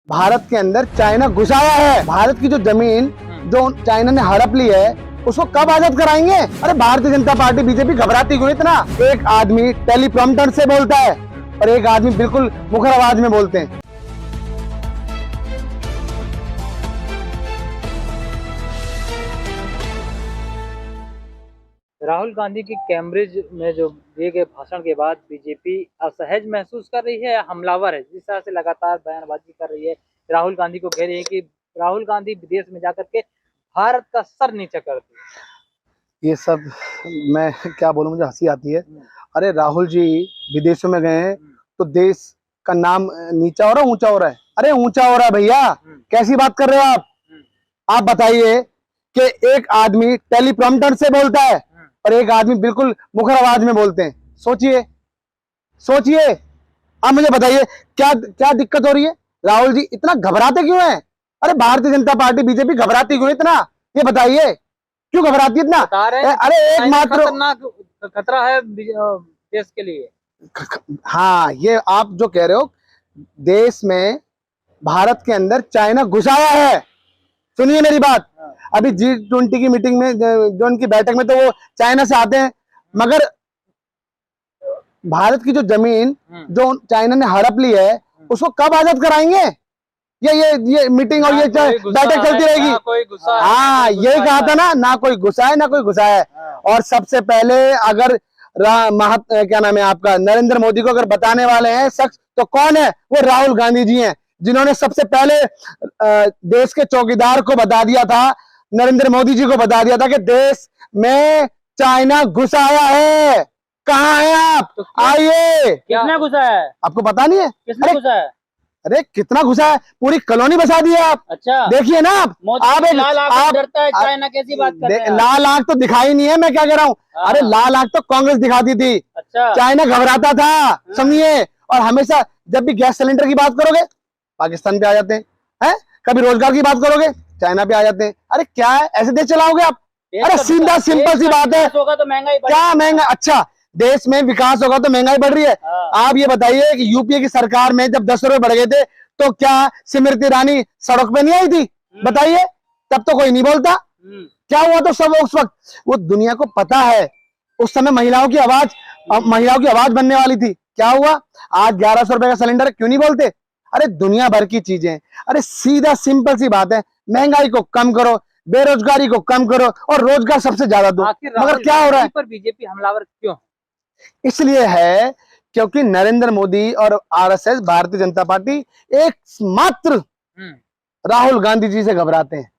भारत के अंदर चाइना घुसाया है। भारत की जो जमीन जो चाइना ने हड़प ली है उसको कब आजाद कराएंगे? अरे भारतीय जनता पार्टी बीजेपी घबराती क्यों इतना? एक आदमी टेलीप्रॉम्प्टर से बोलता है और एक आदमी बिल्कुल मुखर आवाज में बोलते हैं। राहुल गांधी की कैम्ब्रिज में जो दिए गए भाषण के बाद बीजेपी असहज महसूस कर रही है या हमलावर है? जिस तरह से लगातार बयानबाजी कर रही है, राहुल गांधी को कह रही है कि राहुल गांधी विदेश में जाकर के भारत का सर नीचा कर दिया। ये सब मैं क्या बोलूं, मुझे हंसी आती है। अरे राहुल जी विदेशों में गए हैं तो देश का नाम नीचा हो रहा है ऊंचा हो रहा है? अरे ऊंचा हो रहा है भैया, कैसी बात कर रहे हो आप? आप बताइए कि एक आदमी टेलीप्रॉम्प्टर से बोलता है और एक आदमी बिल्कुल मुखर आवाज में बोलते हैं। सोचिए सोचिए, आप मुझे बताइए क्या क्या दिक्कत हो रही है? राहुल जी इतना घबराते क्यों हैं? अरे भारतीय जनता पार्टी बीजेपी घबराती क्यों इतना? ये बताइए क्यों घबराती है इतना? अरे एक मात्र खतरनाक खतरा है देश के लिए। हाँ, ये आप जो कह रहे हो, देश में भारत के अंदर चाइना घुसाया है। सुनिए मेरी बात, अभी G20 की मीटिंग में जो उनकी बैठक में तो वो चाइना से आते हैं, मगर भारत की जो जमीन जो चाइना ने हड़प ली है उसको कब आजाद कराएंगे? ये मीटिंग और ये बैठक चलती रहेगी। हाँ, यही कहा था ना कोई गुस्सा है ना कोई घुसा है। और सबसे पहले अगर क्या नाम है आपका, नरेंद्र मोदी को अगर बताने वाले हैं शख्स तो कौन है? वो राहुल गांधी जी हैं, जिन्होंने सबसे पहले देश के चौकीदार को बता दिया था, नरेंद्र मोदी जी को बता दिया था कि देश में चाइना घुस आया है। कहाँ है आप? तो आइए। कितना घुसा है? आपको पता नहीं है? कितना घुसा है? अरे कितना घुसा है, पूरी कॉलोनी बसा दी है आप। अच्छा, देखिए ना आप एक लाल आंख डरता है, चाइना कैसी बात कर रहे हैं? लाल आंख तो दिखाई नहीं है, मैं क्या कह रहा हूँ। अरे लाल आंख तो कांग्रेस दिखाती थी। अच्छा, चाइना घबराता था, समझिए। और हमेशा जब भी गैस सिलेंडर की बात करोगे पाकिस्तान पे आ जाते हैं, कभी रोजगार की बात करोगे चाइना पे आ जाते हैं। अरे क्या है, ऐसे देश चलाओगे आप? अरे सीधा सिंपल सी बात है। होगा तो महंगाई क्या महंगा? अच्छा, देश में विकास होगा तो महंगाई बढ़ रही है। आप ये बताइए कि यूपीए की सरकार में जब 10 रुपए बढ़ गए थे तो क्या स्मृति ईरानी सड़क पे नहीं आई थी? बताइए, तब तो कोई नहीं बोलता। क्या हुआ? तो सब उस वक्त वो दुनिया को पता है, उस समय महिलाओं की आवाज बनने वाली थी। क्या हुआ? आज 1100 रुपए का सिलेंडर, क्यों नहीं बोलते? अरे दुनिया भर की चीजें। अरे सीधा सिंपल सी बात है, महंगाई को कम करो, बेरोजगारी को कम करो और रोजगार सबसे ज्यादा दो। मगर क्या हो रहा है? पर बीजेपी हमलावर क्यों? इसलिए है क्योंकि नरेंद्र मोदी और आरएसएस भारतीय जनता पार्टी एकमात्र राहुल गांधी जी से घबराते हैं।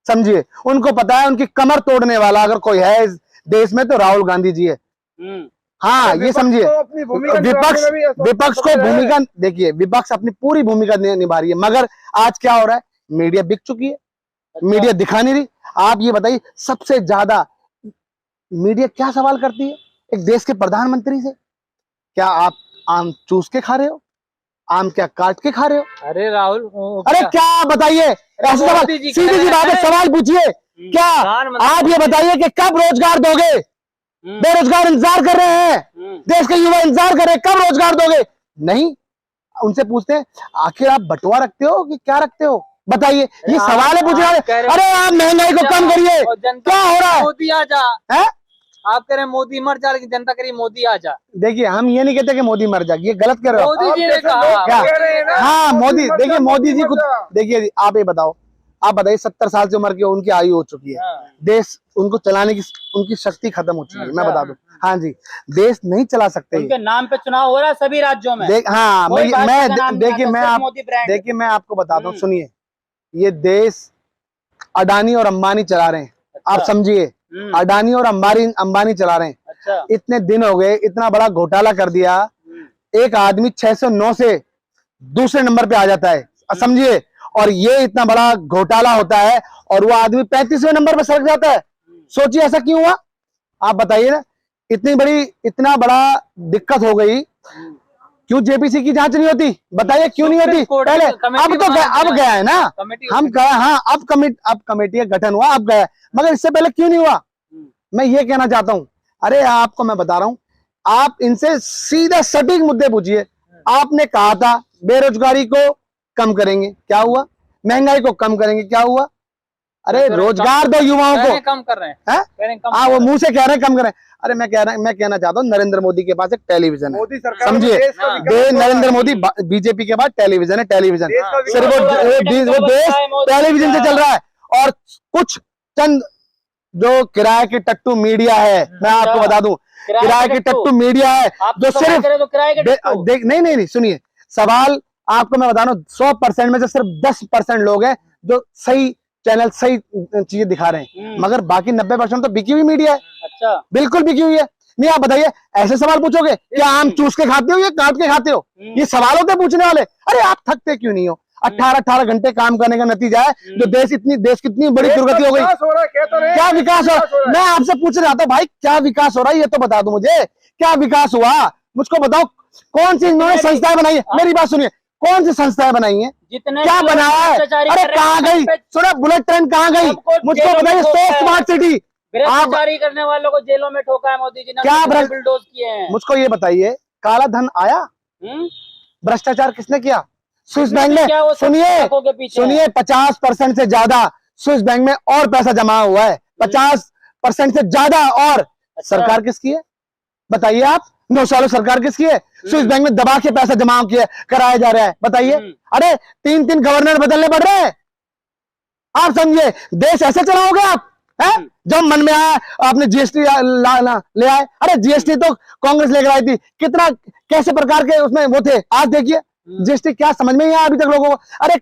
समझिए, उनको पता है उनकी कमर तोड़ने वाला अगर कोई है इस देश में तो राहुल गांधी जी है। हाँ, ये समझिए। विपक्ष को भूमिका देखिए, विपक्ष अपनी पूरी भूमिका निभा रही है, मगर आज क्या हो रहा है? मीडिया बिक चुकी है। मीडिया दिखा नहीं रही। आप ये बताइए, सबसे ज्यादा मीडिया क्या सवाल करती है एक देश के प्रधानमंत्री से? क्या आप आम चूस के खा रहे हो? आम क्या काट के खा रहे हो? अरे राहुल, अरे क्या बताइए, ऐसे सवाल, सीधी सी बात है, सवाल पूछिए। क्या आप ये बताइए कि कब रोजगार दोगे? बेरोजगार इंतजार कर रहे हैं, देश के युवा इंतजार कर रहे हैं, कब रोजगार दोगे? नहीं, उनसे पूछते हैं आखिर आप बटुआ रखते हो कि क्या रखते हो? बताइए, ये सवाल है पूछने वाले। अरे आप महंगाई को कम करिए। क्या हो रहा है? मोदी आ जा। आप कह रहे हैं मोदी मर जा, लेकिन जनता कह रही मोदी आ जा। देखिए, हम ये नहीं कहते कि मोदी मर जाए, ये गलत कर रहे हो। मोदी जी ने कहा क्या? हाँ, मोदी, देखिए मोदी जी कुछ, देखिए आप ये बताओ, आप बताइए 70 साल से उम्र की उनकी आयु हो चुकी है। देश उनको चलाने की उनकी शक्ति खत्म हो चुकी है, मैं बता दूं। हाँ जी, देश नहीं चला सकते। उनके नाम पे चुनाव हो रहा है सभी राज्यों में। हाँ, देखिए मैं आपको बताता हूँ, सुनिए। ये देश अडानी और अंबानी चला रहे हैं। आप समझिए, अडानी और अंबानी चला रहे हैं। अच्छा। इतने दिन हो गए, इतना बड़ा घोटाला कर दिया। एक आदमी 609 से दूसरे नंबर पे आ जाता है, समझिए। और ये इतना बड़ा घोटाला होता है और वो आदमी 35वें नंबर पे सरक जाता है। सोचिए ऐसा क्यों हुआ? आप बताइए ना। इतना बड़ा दिक्कत हो गई, क्यों जेपीसी की जांच नहीं होती? बताइए क्यों नहीं होती पहले? अब गया है ना, हम कहा हाँ, अब कमेटी का गठन हुआ, अब गया, मगर इससे पहले क्यों नहीं हुआ? मैं ये कहना चाहता हूं। अरे आपको मैं बता रहा हूं, आप इनसे सीधा सटीक मुद्दे पूछिए। आपने कहा था बेरोजगारी को कम करेंगे, क्या हुआ? महंगाई को कम करेंगे, क्या हुआ? अरे रोजगार दो युवाओं को। कम कर रहे हैं, हैं? कह रहे हैं कम हाँ, वो मुंह से कह रहे हैं कम करें। अरे मैं कहना चाहता हूँ, नरेंद्र मोदी के पास एक टेलीविजन है, मोदी सरकार समझिए। नरेंद्र मोदी बीजेपी के बाद टेलीविजन है, टेलीविजन सिर्फ वो देश टेलीविजन से चल रहा है। और कुछ चंद जो किराए की टट्टू मीडिया है, मैं आपको बता दूं, किराए की टट्टू मीडिया है जो सिर्फ नहीं, सुनिए, सवाल आपको मैं बता रहा हूं, 100% में से सिर्फ 10% लोग हैं जो सही चैनल, सही चीजें दिखा रहे हैं, मगर बाकी 90% तो बिकी हुई मीडिया है। अच्छा, बिल्कुल बिकी हुई है। नहीं, आप बताइए, ऐसे सवाल पूछोगे, क्या आम चूस के खाते हो या काट के खाते हो? ये सवाल होते हैं पूछने वाले। अरे आप थकते क्यों नहीं हो? 18 घंटे काम करने का नतीजा है जो देश की इतनी बड़ी दुर्गति हो गई। क्या विकास हो रहा है? मैं आपसे पूछ रहा था भाई, क्या विकास हो रहा है, ये तो बता दो मुझे, क्या विकास हुआ? मुझको बताओ, कौन सी इन्होंने संस्थाएं बनाई है? मेरी बात सुनिए, कौन सी संस्थाएं बनाई है? क्या बनाया है? अरे कहाँ गई? सुनो, बुलेट ट्रेन कहाँ गई? मुझको बताइए। सो स्मार्ट सिटी, भ्रष्टाचारी करने वालों को जेलों में ठोका है मोदी जी ने, क्या बुलडोज किए हैं। मुझको ये बताइए, काला धन आया? भ्रष्टाचार किसने किया? स्विस बैंक में। सुनिए 50% से ज्यादा स्विस बैंक में और पैसा जमा हुआ है, 50% से ज्यादा। और सरकार किसकी है बताइए आप? 9 सालों सरकार किसकी है? स्विस बैंक में दबा के पैसा जमा किया कराया जा रहा है, बताइए। अरे 3 गवर्नर बदलने पड़ रहे हैं, आप समझिए। देश ऐसे चलाओगे आप? है जब मन में आया आपने जीएसटी ले आए। अरे जीएसटी तो कांग्रेस लेकर आई थी, कितना कैसे प्रकार के उसमें वो थे। आज देखिए जीएसटी क्या समझ में नहीं आया अभी तक लोगों को। अरे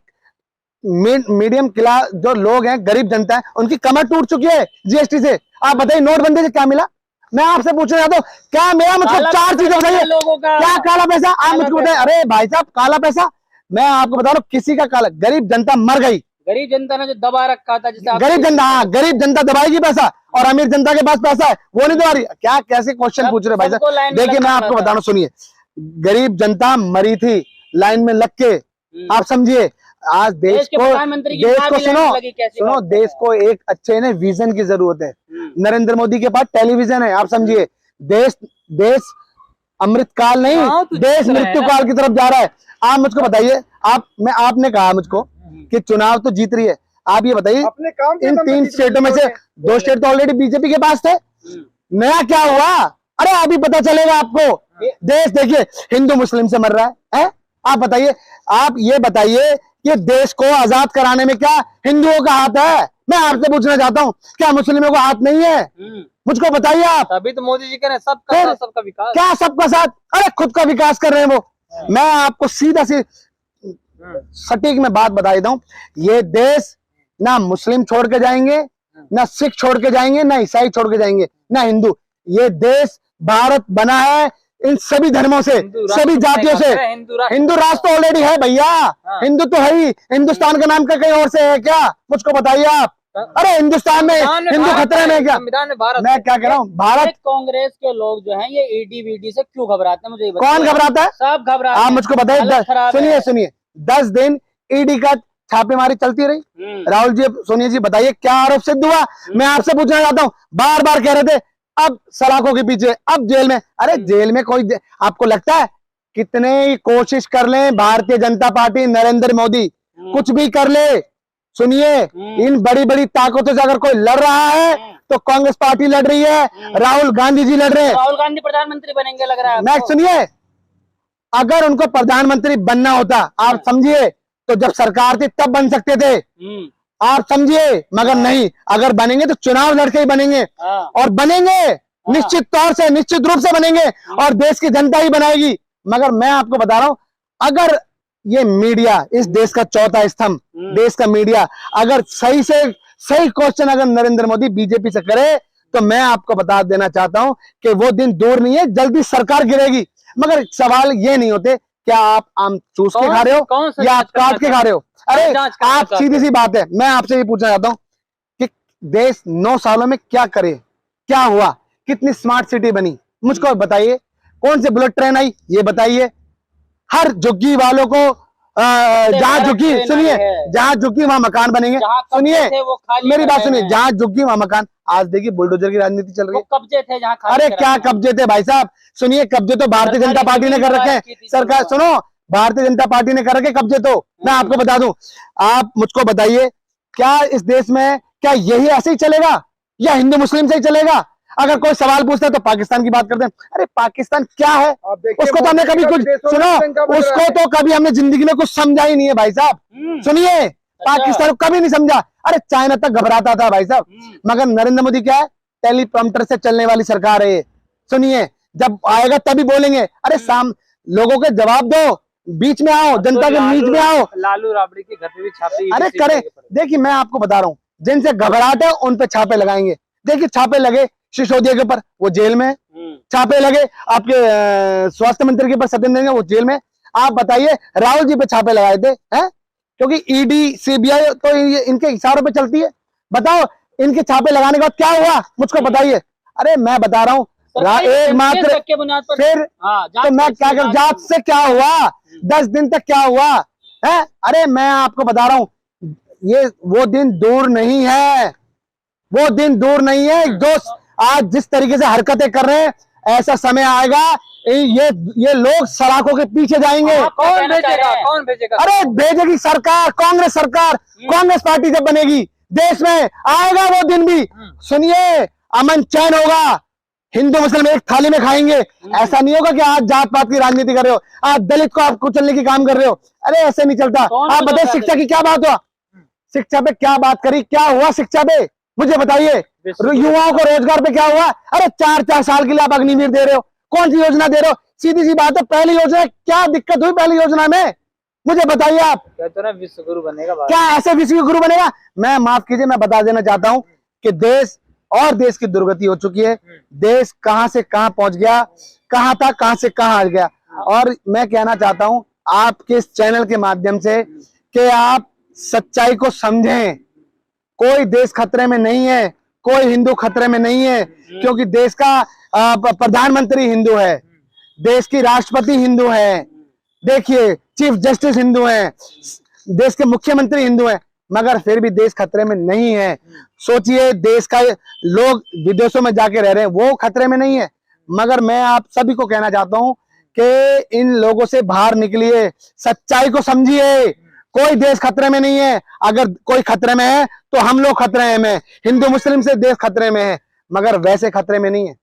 मीडियम क्लास जो लोग हैं, गरीब जनता है, उनकी कमर टूट चुकी है जीएसटी से। आप बताइए नोटबंदी से क्या मिला? मैं आपसे पूछना चाहता हूँ, क्या मेरा मतलब 4 चीजें बताइए। क्या काला पैसा? आप मुझको बताइए। अरे भाई साहब, काला पैसा मैं आपको बता रहा हूँ, किसी का काला, गरीब जनता मर गई। गरीब जनता ने जो दबा रखा था, जैसे गरीब जनता, हाँ, गरीब जनता दबाएगी पैसा, और अमीर जनता के पास पैसा है वो नहीं दबा रही। क्या कैसे क्वेश्चन पूछ रहे हो भाई साहब? देखिए मैं आपको बता रहा हूँ, सुनिए, गरीब जनता मरी थी लाइन में लग के, आप समझिए। आज देश को सुनो, देश को एक अच्छे ने विजन की जरूरत है। नरेंद्र मोदी के पास टेलीविजन है, आप समझिए। देश अमृत काल नहीं, देश मृत्यु काल की तरफ जा रहा है। आप मुझको बताइए, आपने कहा मुझको कि चुनाव तो जीत रही है, आप ये बताइए इन 3 स्टेटों में से 2 स्टेट तो ऑलरेडी बीजेपी के पास थे, नया क्या हुआ? अरे अभी पता चलेगा आपको। देश देखिए हिंदू मुस्लिम से मर रहा है। आप बताइए, आप ये बताइए कि देश को आजाद कराने में क्या हिंदुओं का हाथ है? मैं आपसे पूछना चाहता हूँ, क्या मुस्लिमों का हाथ नहीं है? मुझको बताइए आप। अभी तो मोदी जी कह रहे हैं सबका विकास। क्या सबका साथ? अरे खुद का विकास कर रहे हैं वो। मैं आपको सीधा सी सटीक में बात बता देता हूँ, ये देश ना मुस्लिम छोड़ के जाएंगे, ना सिख छोड़ के जाएंगे, ना ईसाई छोड़ के जाएंगे, ना हिंदू। ये देश भारत बना है इन सभी धर्मों से, सभी जातियों से। हिंदू राष्ट्र तो ऑलरेडी है भैया, हिंदू तो है ही। हिंदुस्तान का नाम का कहीं और से है क्या? मुझको बताइए आप। अरे हिंदुस्तान में हिंदू खतरे में क्या? मैं क्या कह रहा हूँ, भारत। कांग्रेस के लोग जो हैं ये ईडी वीडी से क्यों घबराते हैं? मुझे कौन घबराता है? सब घबराते हैं। आप मुझको बताइए। सुनिए 10 दिन ईडी का छापेमारी चलती रही। राहुल जी, सोनिया जी, बताइए क्या आरोप सिद्ध हुआ? मैं आपसे पूछना चाहता हूँ, बार बार कह रहे थे अब सलाखों के पीछे, अब जेल में। अरे जेल में कोई, आपको लगता है कितने ही कोशिश कर ले भारतीय जनता पार्टी, नरेंद्र मोदी कुछ भी कर ले, सुनिए इन बड़ी बड़ी ताकतों से अगर कोई लड़ रहा है तो कांग्रेस पार्टी लड़ रही है, राहुल गांधी जी लड़ रहे हैं। राहुल गांधी प्रधानमंत्री बनेंगे लग रहा है। मैं सुनिए, अगर उनको प्रधानमंत्री बनना होता, आप समझिए, तो जब सरकार थी तब बन सकते थे, आप समझिए, मगर नहीं। अगर बनेंगे तो चुनाव लड़के ही बनेंगे, और बनेंगे निश्चित तौर से, निश्चित रूप से बनेंगे, और देश की जनता ही बनाएगी। मगर मैं आपको बता रहा हूं, अगर ये मीडिया, इस देश का चौथा स्तंभ, देश का मीडिया, अगर सही से सही क्वेश्चन अगर नरेंद्र मोदी बीजेपी से करे, तो मैं आपको बता देना चाहता हूं कि वो दिन दूर नहीं है, जल्दी सरकार गिरेगी। मगर सवाल ये नहीं होते क्या आप आम चूस के खा रहे हो या आप काट के खा रहे हो। अरे आप, सीधी सी बात है, मैं आपसे ये पूछना चाहता हूं कि देश 9 सालों में क्या करे, क्या हुआ, कितनी स्मार्ट सिटी बनी, मुझको बताइए। कौन से बुलेट ट्रेन आई, ये बताइए। हर झुग्गी वालों को जहाँ झुग्गी, सुनिए, जहाँ झुग्गी वहां मकान बनेंगे। सुनिए मेरी बात सुनिए, जहाँ झुग्गी वहां मकान। आज देखिए बुलडोजर की राजनीति चल रही है। कब्जे थे जहाँ, अरे क्या कब्जे थे भाई साहब? सुनिए, कब्जे तो भारतीय जनता पार्टी ने कर रखे हैं। सरकार, सुनो, भारतीय जनता पार्टी ने कर रखे कब्जे। तो मैं आपको बता दूं, आप मुझको बताइए, क्या इस देश में क्या यही ऐसे ही चलेगा या हिंदू मुस्लिम से ही चलेगा? अगर कोई सवाल पूछता है तो पाकिस्तान की बात करते हैं। अरे पाकिस्तान क्या है, उसको तो हमने कभी कुछ सुनो, उसको तो कभी हमने जिंदगी में कुछ समझा ही नहीं है भाई साहब। सुनिए, पाकिस्तान को कभी नहीं समझा। अरे चाइना तक घबराता था भाई साहब, मगर नरेंद्र मोदी क्या है, टेलीप्रॉम्प्टर से चलने वाली सरकार है ये। सुनिए, जब आएगा तभी बोलेंगे। अरे लोगों के जवाब दो, बीच में आओ, जनता के बीच में आओ। लालू राबड़ी के घर पे भी छापे। अरे करे, देखिए मैं आपको बता रहा हूँ, जिनसे घबराहट है उन पे छापे लगाएंगे। देखिए छापे लगे सिसोदिया के ऊपर, वो जेल में। छापे लगे आपके स्वास्थ्य मंत्री के ऊपर, सत्येंद्र, वो जेल में। आप बताइए, राहुल जी पे छापे लगाए थे, हैं? क्योंकि ईडी सीबीआई तो इनके इशारों पे चलती है। बताओ, इनके छापे लगाने के बाद क्या हुआ, मुझको बताइए। अरे मैं बता रहा हूँ, एकमात्र फिर तो मैं क्या कर, जांच से क्या हुआ, 10 दिन तक क्या हुआ है? अरे मैं आपको बता रहा हूँ, ये वो दिन दूर नहीं है, वो दिन दूर नहीं है दोस्त। आज जिस तरीके से हरकतें कर रहे हैं, ऐसा समय आएगा ये लोग सलाखों के पीछे जाएंगे। कौन भेजेगा, कौन भेजेगा? अरे भेजेगी सरकार, कांग्रेस सरकार, कांग्रेस पार्टी जब बनेगी देश में, आएगा वो दिन भी। सुनिए, अमन चैन होगा, हिंदू मुस्लिम एक थाली में खाएंगे। ऐसा नहीं होगा कि आज जात पात की राजनीति कर रहे हो, आज दलित को आप कुचलने की काम कर रहे हो। अरे ऐसे नहीं चलता। आप बताइए, शिक्षा की क्या बात हुआ, शिक्षा पे क्या बात करी, क्या हुआ शिक्षा पे, मुझे बताइए। युवाओं को रोजगार पे क्या हुआ? अरे 4-4 साल के लिए आप अग्निवीर दे रहे हो, कौन सी योजना दे रहे हो? सीधी सी बात है, पहली योजना क्या दिक्कत हुई पहली योजना में, मुझे बताइए आप। कहते ना विश्व गुरु बनेगा, क्या ऐसे विश्व गुरु बनेगा? मैं माफ कीजिए, मैं बता देना चाहता हूं कि देश की दुर्गति हो चुकी है। देश कहां से कहां पहुंच गया, कहां था, कहां से कहां आ गया। और मैं कहना चाहता हूं आपके इस चैनल के माध्यम से कि आप सच्चाई को समझें। कोई देश खतरे में नहीं है, कोई हिंदू खतरे में नहीं है, क्योंकि देश का प्रधानमंत्री हिंदू है, देश की राष्ट्रपति हिंदू है, देखिए चीफ जस्टिस हिंदू है, देश के मुख्यमंत्री हिंदू है, मगर फिर भी देश खतरे में नहीं है। सोचिए, देश का लोग विदेशों में जाके रह रहे हैं, वो खतरे में नहीं है। मगर मैं आप सभी को कहना चाहता हूं कि इन लोगों से बाहर निकलिए, सच्चाई को समझिए। कोई देश खतरे में नहीं है। अगर कोई खतरे में है तो हम लोग खतरे में, हिंदू मुस्लिम से देश खतरे में है, मगर वैसे खतरे में नहीं है।